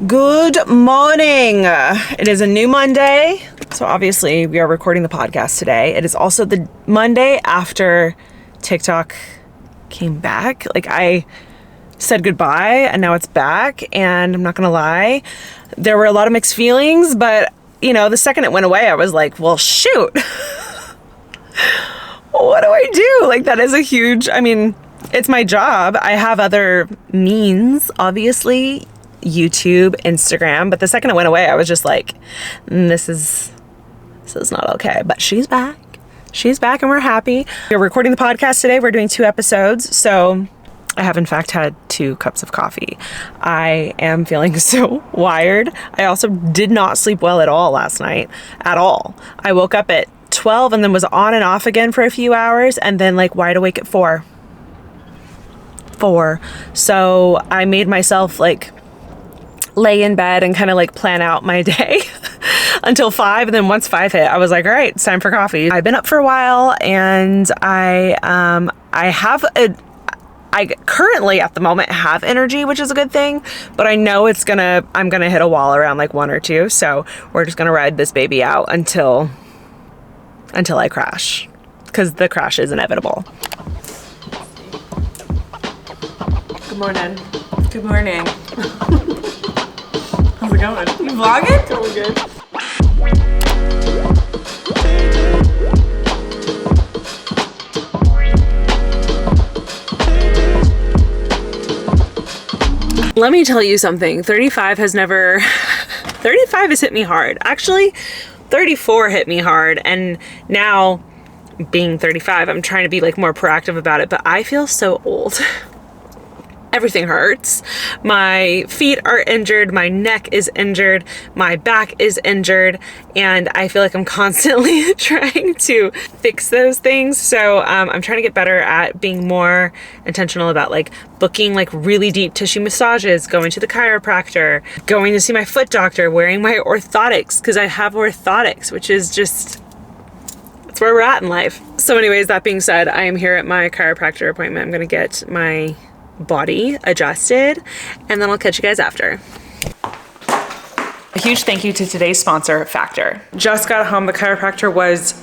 Good morning. It is a new Monday. So obviously we are recording the podcast today. It is also the Monday after TikTok came back. Like, I said goodbye and now it's back, and I'm not gonna lie, there were a lot of mixed feelings, but you know, the second it went away, I was like, well, shoot. What do I do? Like, that is a huge, I mean, it's my job. I have other means, obviously, YouTube, Instagram, but the second it went away, I was just like, this is not okay. But she's back and we're happy. We're recording the podcast today. We're doing 2 episodes. So I have in fact had 2 cups of coffee. I am feeling so wired. I also did not sleep well at all last night, at all. I woke up at 12 and then was on and off again for a few hours, and then like wide awake at 4. So I made myself like lay in bed and kind of like plan out my day until 5. And then once 5 hit, I was like, all right, it's time for coffee. I've been up for a while, and I currently at the moment have energy, which is a good thing, but I know I'm gonna hit a wall around like 1 or 2. So we're just gonna ride this baby out until I crash, because the crash is inevitable. Good morning. Good morning. How's it going? You vlogging? Going good. Let me tell you something. 35 has hit me hard. Actually, 34 hit me hard. And now, being 35, I'm trying to be like more proactive about it, but I feel so old. Everything hurts. My feet are injured. My neck is injured. My back is injured. And I feel like I'm constantly trying to fix those things. So I'm trying to get better at being more intentional about like booking like really deep tissue massages, going to the chiropractor, going to see my foot doctor, wearing my orthotics, because I have orthotics, which is just, it's where we're at in life. So anyways, that being said, I am here at my chiropractor appointment. I'm going to get my body adjusted, and then I'll catch you guys after. A huge thank you to today's sponsor, Factor. Just got home. The chiropractor was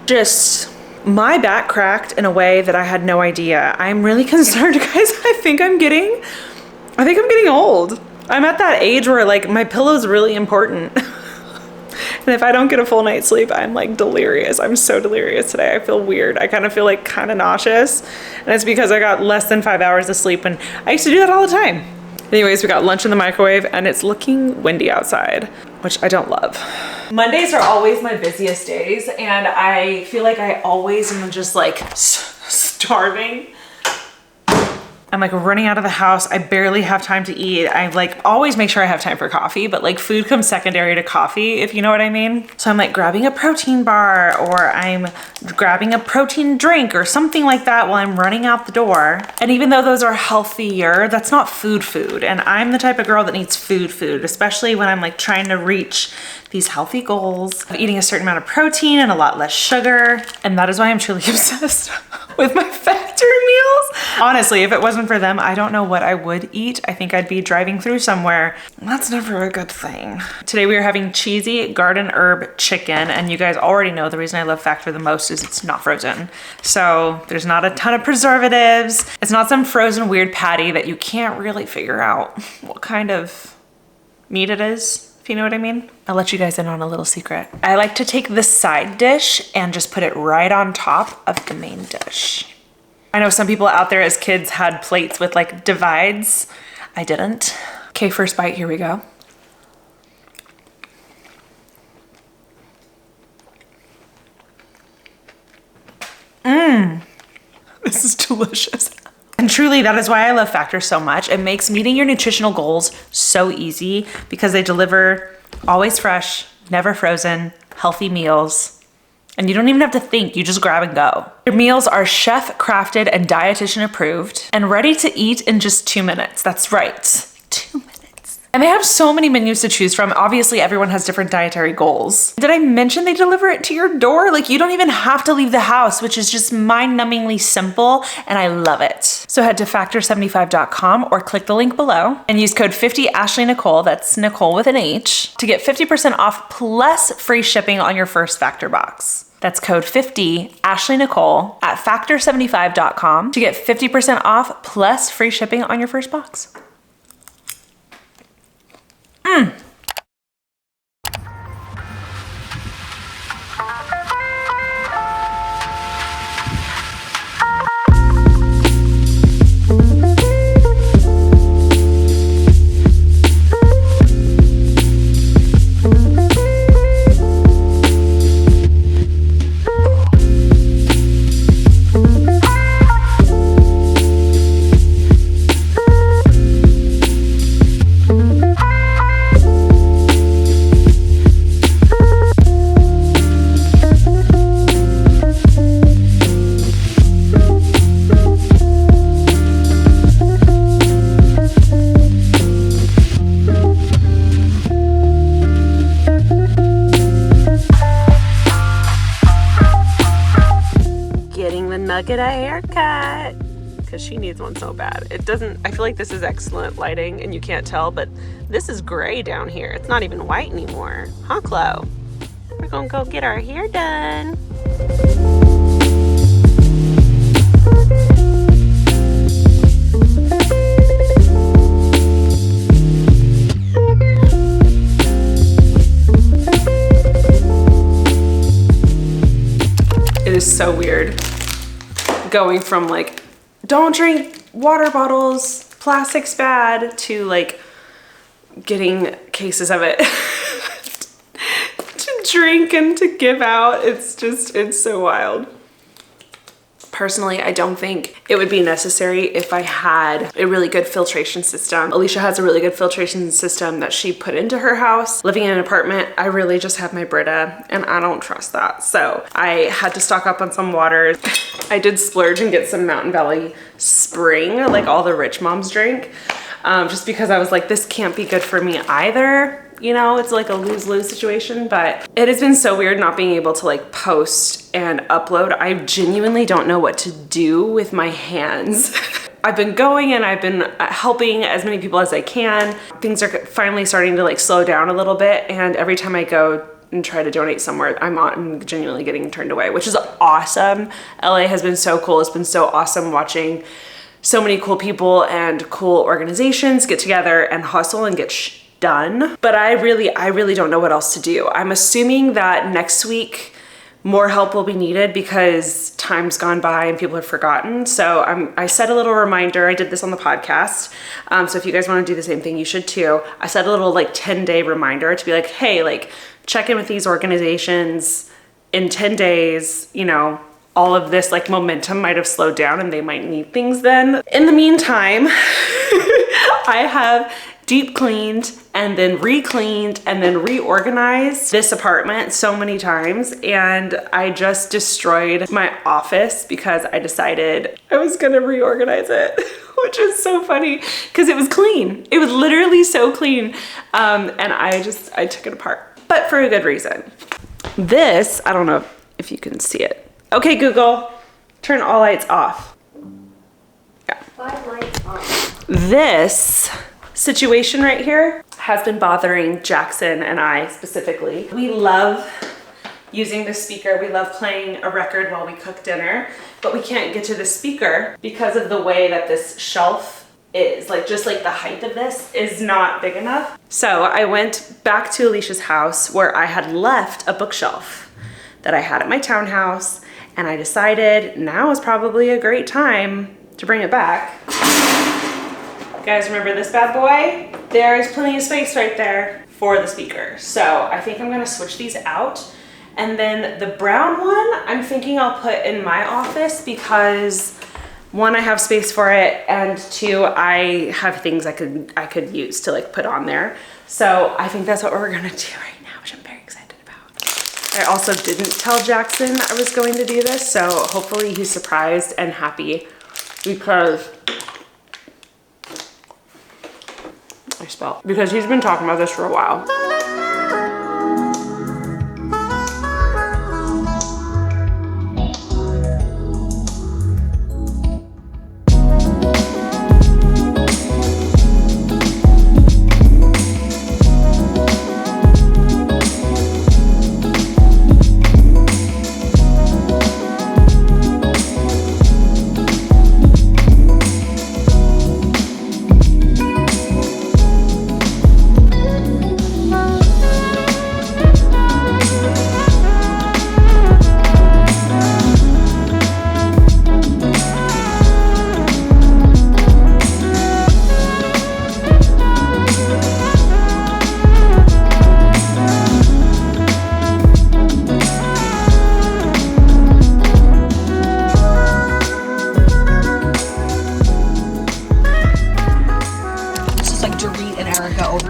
just, my back cracked in a way that I had no idea. I'm really concerned, guys. I think I'm getting old. I'm at that age where like my pillow's really important. And if I don't get a full night's sleep, I'm like delirious. I'm so delirious today. I feel weird. I kind of feel like kind of nauseous. And it's because I got less than 5 hours of sleep, and I used to do that all the time. Anyways, we got lunch in the microwave, and it's looking windy outside, which I don't love. Mondays are always my busiest days, and I feel like I always am just like starving. I'm like running out of the house. I barely have time to eat. I like always make sure I have time for coffee, but like food comes secondary to coffee, if you know what I mean. So I'm like grabbing a protein bar, or I'm grabbing a protein drink or something like that while I'm running out the door. And even though those are healthier, that's not food. And I'm the type of girl that needs food, especially when I'm like trying to reach these healthy goals of eating a certain amount of protein and a lot less sugar. And that is why I'm truly obsessed with my Factor meals. Honestly, if it wasn't for them, I don't know what I would eat. I think I'd be driving through somewhere. That's never a good thing. Today we are having cheesy garden herb chicken, and you guys already know the reason I love Factor the most is it's not frozen. So there's not a ton of preservatives. It's not some frozen weird patty that you can't really figure out what kind of meat it is, if you know what I mean. I'll let you guys in on a little secret. I like to take the side dish and just put it right on top of the main dish. I know some people out there as kids had plates with like divides. I didn't. Okay, first bite, here we go. This is delicious. delicious. And truly, that is why I love Factor so much. It makes meeting your nutritional goals so easy because they deliver always fresh, never frozen, healthy meals. And you don't even have to think, you just grab and go. Your meals are chef crafted and dietitian approved and ready to eat in just 2 minutes. That's right, 2 minutes. And they have so many menus to choose from. Obviously, everyone has different dietary goals. Did I mention they deliver it to your door? Like, you don't even have to leave the house, which is just mind-numbingly simple, and I love it. So head to factor75.com or click the link below and use code 50AshleyNichole, that's Nicole with an H, to get 50% off plus free shipping on your first Factor box. That's code 50AshleyNichole at factor75.com to get 50% off plus free shipping on your first box. Get a haircut because she needs one so bad. I feel like this is excellent lighting and you can't tell, but this is gray down here. It's not even white anymore. Huh, Chloe? We're gonna go get our hair done. It is so weird going from like, don't drink water bottles, plastic's bad, to like getting cases of it to drink and to give out. It's so wild. Personally, I don't think it would be necessary if I had a really good filtration system. Alicia has a really good filtration system that she put into her house. Living in an apartment, I really just have my Brita and I don't trust that. So I had to stock up on some water. I did splurge and get some Mountain Valley Spring, like all the rich moms drink, just because I was like, this can't be good for me either. You know, it's like a lose-lose situation, but it has been so weird not being able to like post and upload. I genuinely don't know what to do with my hands. I've been going and I've been helping as many people as I can. Things are finally starting to like slow down a little bit, and every time I go and try to donate somewhere, I'm genuinely getting turned away, which is awesome. LA has been so cool. It's been so awesome watching so many cool people and cool organizations get together and hustle and get done. But I really don't know what else to do. I'm assuming that next week more help will be needed because time's gone by and people have forgotten. So I set a little reminder. I did this on the podcast. So if you guys want to do the same thing, you should too. I set a little like 10-day reminder to be like, hey, like check in with these organizations in 10 days, you know, all of this like momentum might have slowed down and they might need things then. In the meantime, I have deep cleaned and then re-cleaned and then reorganized this apartment so many times, and I just destroyed my office because I decided I was gonna reorganize it, which is so funny because it was clean. It was literally so clean, and I took it apart, but for a good reason. This, I don't know if you can see it. Okay, Google, turn all lights off. Yeah. 5 lights off. This situation right here has been bothering Jackson and I specifically. We love using the speaker. We love playing a record while we cook dinner, but we can't get to the speaker because of the way that this shelf is. Like, just like the height of this is not big enough. So I went back to Alicia's house where I had left a bookshelf that I had at my townhouse, and I decided now is probably a great time to bring it back. You guys remember this bad boy? There's plenty of space right there for the speaker. So I think I'm gonna switch these out. And then the brown one, I'm thinking I'll put in my office because one, I have space for it, and two, I have things I could use to like put on there. So I think that's what we're gonna do right now, which I'm very excited about. I also didn't tell Jackson I was going to do this, so hopefully he's surprised and happy because because he's been talking about this for a while.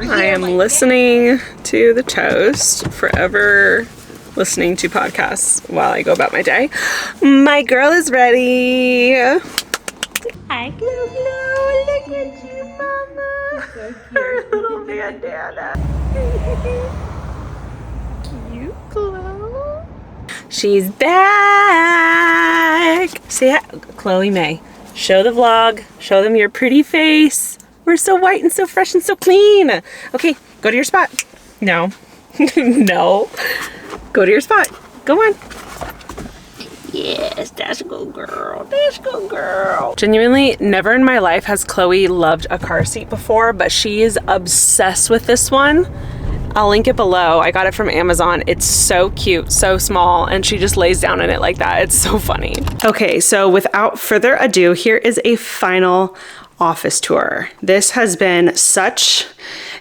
I am listening to the toast, forever listening to podcasts while I go about my day. My girl is ready. Hi, Glo Glo. Look at you, Mama. So cute. Her little bandana. Cute, Glo. She's back. Say hi. Chloe May. Show the vlog. Show them your pretty face. We're so white and so fresh and so clean. Okay, go to your spot. No. No. Go to your spot. Go on. Yes, that's a good girl. That's a good girl. Genuinely, never in my life has Chloe loved a car seat before, but she is obsessed with this one. I'll link it below. I got it from Amazon. It's so cute, so small, and she just lays down in it like that. It's so funny. Okay, so without further ado, here is a final office tour. This has been such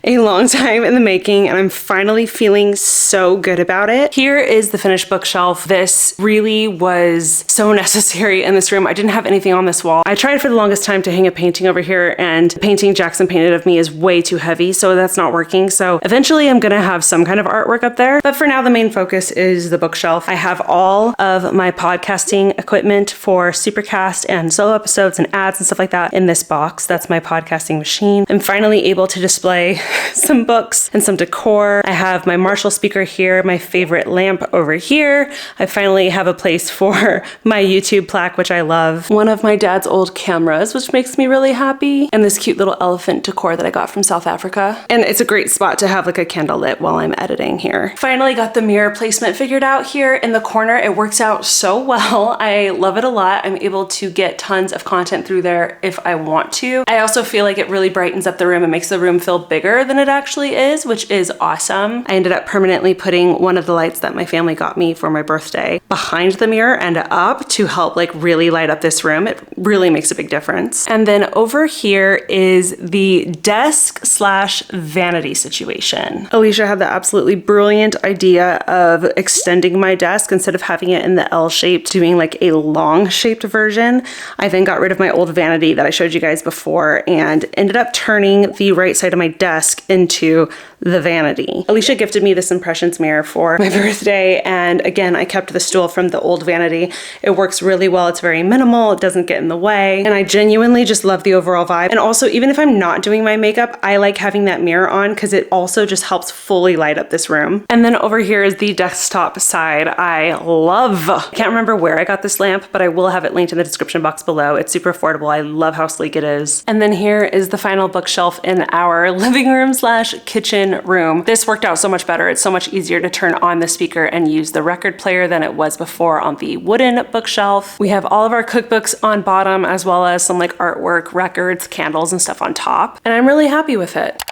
a long time in the making, and I'm finally feeling so good about it. Here is the finished bookshelf. This really was so necessary in this room. I didn't have anything on this wall. I tried for the longest time to hang a painting over here, and the painting Jackson painted of me is way too heavy, so that's not working. So eventually I'm gonna have some kind of artwork up there, but for now the main focus is the bookshelf. I have all of my podcasting equipment for Supercast and solo episodes and ads and stuff like that in this box. That's my podcasting machine. I'm finally able to display some books and some decor. I have my Marshall speaker here, my favorite lamp over here. I finally have a place for my YouTube plaque, which I love. One of my dad's old cameras, which makes me really happy. And this cute little elephant decor that I got from South Africa. And it's a great spot to have like a candle lit while I'm editing here. Finally got the mirror placement figured out here in the corner. It works out so well. I love it a lot. I'm able to get tons of content through there if I want to. I also feel like it really brightens up the room and makes the room feel bigger than it actually is, which is awesome. I ended up permanently putting one of the lights that my family got me for my birthday behind the mirror and up to help like really light up this room. It really makes a big difference. And then over here is the desk slash vanity situation. Alicia had the absolutely brilliant idea of extending my desk instead of having it in the L shape, doing like a long shaped version. I then got rid of my old vanity that I showed you guys before and ended up turning the right side of my desk into the vanity. Alicia gifted me this Impressions mirror for my birthday, and again, I kept the stool from the old vanity. It works really well. It's very minimal. It doesn't get in the way, and I genuinely just love the overall vibe. And also, even if I'm not doing my makeup, I like having that mirror on because it also just helps fully light up this room. And then over here is the desktop side. I love. I can't remember where I got this lamp, but I will have it linked in the description box below. It's super affordable. I love how sleek it is. And then here is the final bookshelf in our living room slash kitchen room. This worked out so much better. It's so much easier to turn on the speaker and use the record player than it was before on the wooden bookshelf. We have all of our cookbooks on bottom, as well as some like artwork, records, candles, and stuff on top. And I'm really happy with it.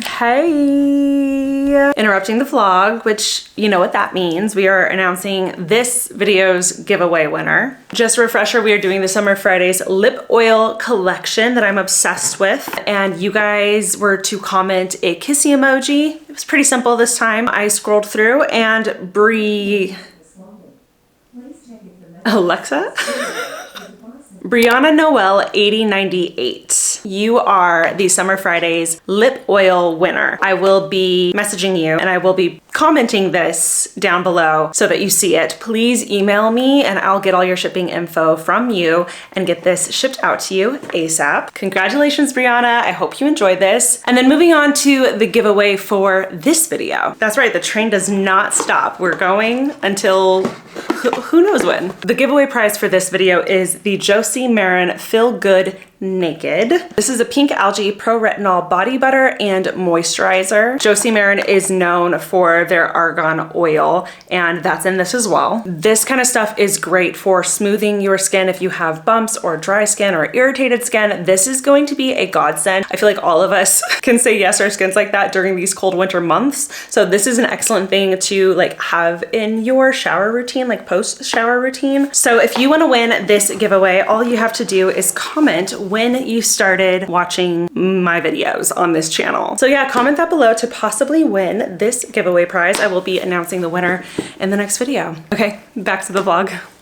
Hey, interrupting the vlog, which you know what that means. We are announcing this video's giveaway winner. Just a refresher, we are doing the Summer Fridays lip oil collection that I'm obsessed with. And you guys were to comment a kissy emoji. It was pretty simple this time. I scrolled through and Alexa? Brianna Noel 8098. You are the Summer Fridays lip oil winner. I will be messaging you and I will be commenting this down below so that you see it. Please email me and I'll get all your shipping info from you and get this shipped out to you ASAP. Congratulations, Brianna. I hope you enjoyed this. And then moving on to the giveaway for this video. That's right, the train does not stop. We're going until who knows when. The giveaway prize for this video is the Josie Maran Feel Good Naked. This is a pink algae pro retinol body butter and moisturizer. Josie Maran is known for their argan oil, and that's in this as well. This kind of stuff is great for smoothing your skin if you have bumps or dry skin or irritated skin. This is going to be a godsend. I feel like all of us can say yes, our skin's like that during these cold winter months. So this is an excellent thing to like have in your shower routine, like post shower routine. So if you want to win this giveaway, all you have to do is comment when you started watching my videos on this channel. So yeah, comment that below to possibly win this giveaway prize. I will be announcing the winner in the next video. Okay, back to the vlog.